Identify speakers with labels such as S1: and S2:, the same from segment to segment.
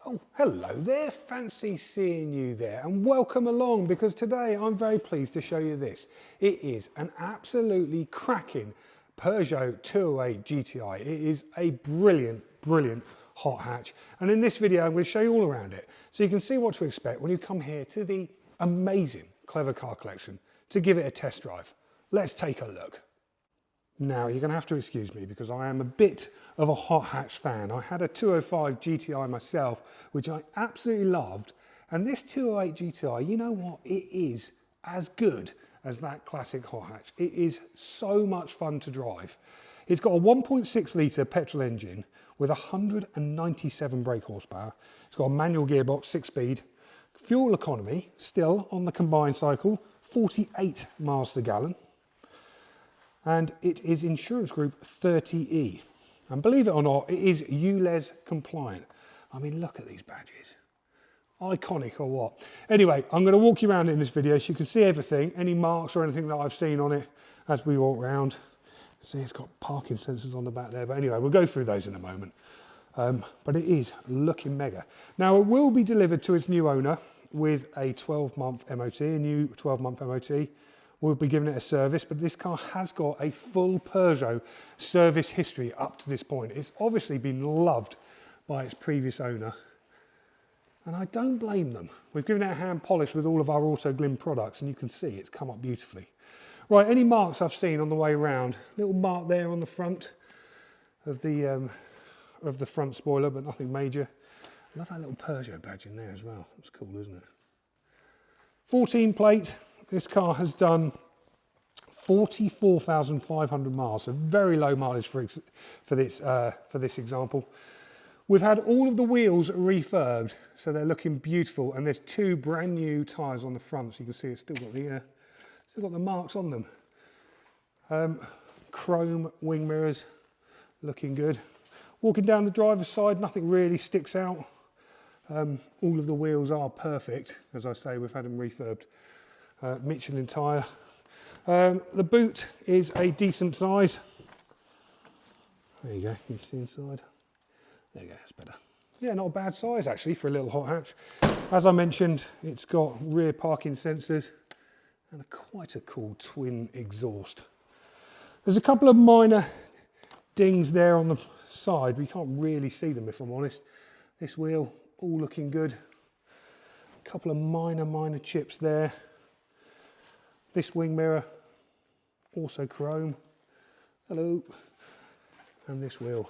S1: Oh, hello there, fancy seeing you there, and welcome along, because today I'm very pleased to show you this. It is an absolutely cracking Peugeot 208 GTI. It is a brilliant hot hatch, and in this video I'm going to show you all around it so you can see what to expect when you come here to the amazing Clever Car Collection to give it a test drive. Let's take a look. Now, you're going to have to excuse me because I am a bit of a hot hatch fan. I had a 205 GTI myself, which I absolutely loved. And this 208 GTI, you know what? It is as good as that classic hot hatch. It is so much fun to drive. It's got a 1.6 litre petrol engine with 197 brake horsepower. It's got a manual gearbox, 6-speed. Fuel economy, still on the combined cycle, 48 miles per gallon. And it is insurance group 30E. And believe it or not, it is Ulez compliant. I mean, look at these badges. Iconic or what? Anyway, I'm going to walk you around in this video so you can see everything, any marks or anything that I've seen on it as we walk around. See, it's got parking sensors on the back there, but anyway, we'll go through those in a moment. But it is looking mega. Now, it will be delivered to its new owner with a 12-month MOT, a new 12-month MOT. We'll be giving it a service, but this car has got a full Peugeot service history up to this point. It's obviously been loved by its previous owner, and I don't blame them. We've given it a hand polish with all of our Auto Glim products, and you can see it's come up beautifully. Right, any marks I've seen on the way around? Little mark there on the front of the front spoiler, but nothing major. I love that little Peugeot badge in there as well. It's cool, isn't it? 14 plate. This car has done 44,500 miles, so very low mileage for this example. We've had all of the wheels refurbed, so they're looking beautiful, and there's two brand new tyres on the front, so you can see it's still got the marks on them. Chrome wing mirrors, looking good. Walking down the driver's side, nothing really sticks out. All of the wheels are perfect, as I say. We've had them refurbed. Michelin tyre. The boot is a decent size. There you go, you can see inside. There you go, it's better. Yeah, not a bad size actually for a little hot hatch. As I mentioned, it's got rear parking sensors and quite a cool twin exhaust. There's a couple of minor dings there on the side, but you can't really see them if I'm honest. This wheel, all looking good. A couple of minor chips there. This wing mirror, also chrome. Hello. And this wheel,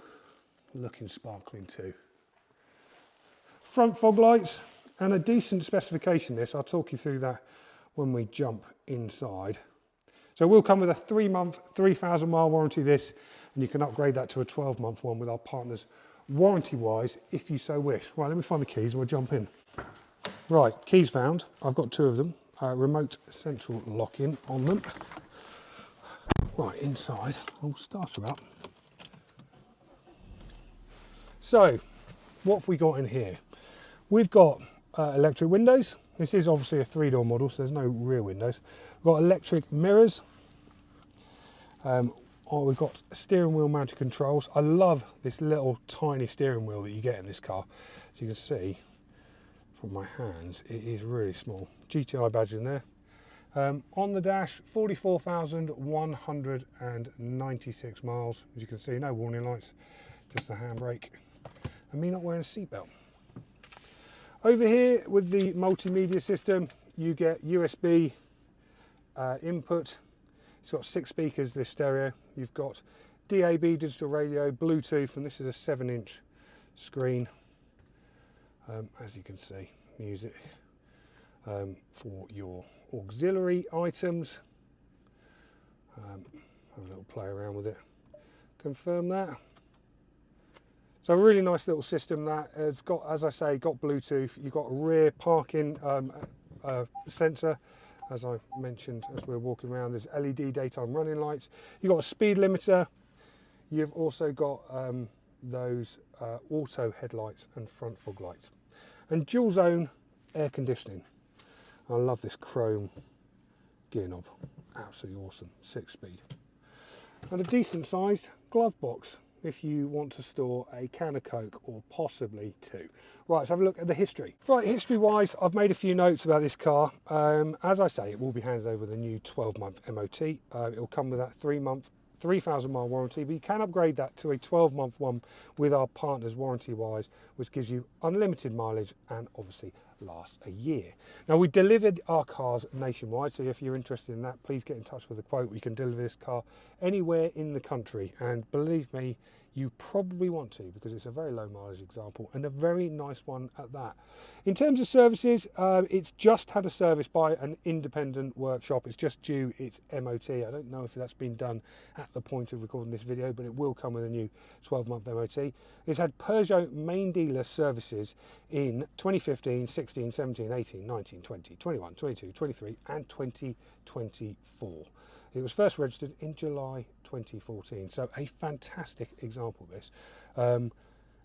S1: looking sparkling too. Front fog lights, and a decent specification this. I'll talk you through that when we jump inside. So we'll come with a 3-month, 3,000 mile warranty this, and you can upgrade that to a 12-month one with our partners warranty-wise, if you so wish. Right, let me find the keys and we'll jump in. Right, keys found. I've got 2 of them. Remote central lock-in on them. Right, inside, I'll start her up. So, what have we got in here? We've got electric windows. This is obviously a 3-door model, so there's no rear windows. We've got electric mirrors. We've got steering wheel mounted controls. I love this little tiny steering wheel that you get in this car. As you can see from my hands, it is really small. GTI badge in there. On the dash, 44,196 miles. As you can see, no warning lights, just the handbrake. And me not wearing a seatbelt. Over here with the multimedia system, you get USB input. It's got 6 speakers, this stereo. You've got DAB, digital radio, Bluetooth, and this is a 7-inch screen. As you can see, music for your auxiliary items. Have a little play around with it. Confirm that. So a really nice little system that it's got, as I say, got Bluetooth. You've got a rear parking sensor, as I mentioned as we're walking around. There's LED daytime running lights. You've got a speed limiter. You've also got those auto headlights and front fog lights. And dual zone air conditioning. I love this chrome gear knob. Absolutely awesome. 6-speed. And a decent sized glove box. if you want to store a can of Coke or possibly two. Right, let's have a look at the history. Right, history-wise, I've made a few notes about this car. As I say, it will be handed over with a new 12-month MOT. It'll come with that 3,000 mile warranty, but you can upgrade that to a 12-month one with our partners warranty-wise, which gives you unlimited mileage and obviously lasts a year. Now, we delivered our cars nationwide, so if you're interested in that, please get in touch with a quote. We can deliver this car anywhere in the country, and believe me, you probably want to, because it's a very low mileage example and a very nice one at that. In terms of services, it's just had a service by an independent workshop. It's just due its MOT. I don't know if that's been done at the point of recording this video, but it will come with a new 12-month MOT. It's had Peugeot main dealer services in 2015, 16, 17, 18, 19, 20, 21, 22, 23 and 2024. It was first registered in July 2014, so a fantastic example of this.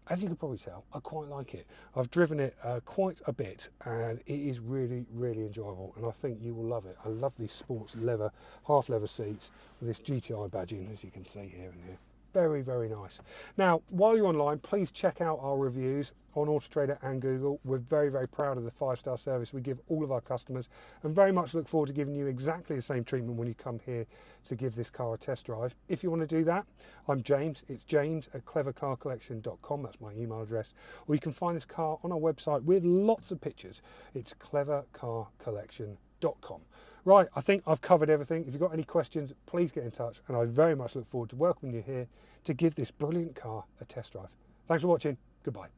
S1: As you can probably tell, I quite like it. I've driven it quite a bit, and it is really, really enjoyable, and I think you will love it. I love these sports leather, half leather seats with this GTI badging, as you can see here and here. Very, very nice. Now, while you're online, please check out our reviews on Auto Trader and Google. We're very, very proud of the 5-star service we give all of our customers, and very much look forward to giving you exactly the same treatment when you come here to give this car a test drive. If you want to do that, I'm James. It's james@clevercarcollection.com. That's my email address. Or you can find this car on our website with lots of pictures. It's clevercarcollection.com. Right, I think I've covered everything. If you've got any questions, please get in touch, and I very much look forward to welcoming you here to give this brilliant car a test drive. Thanks for watching. Goodbye.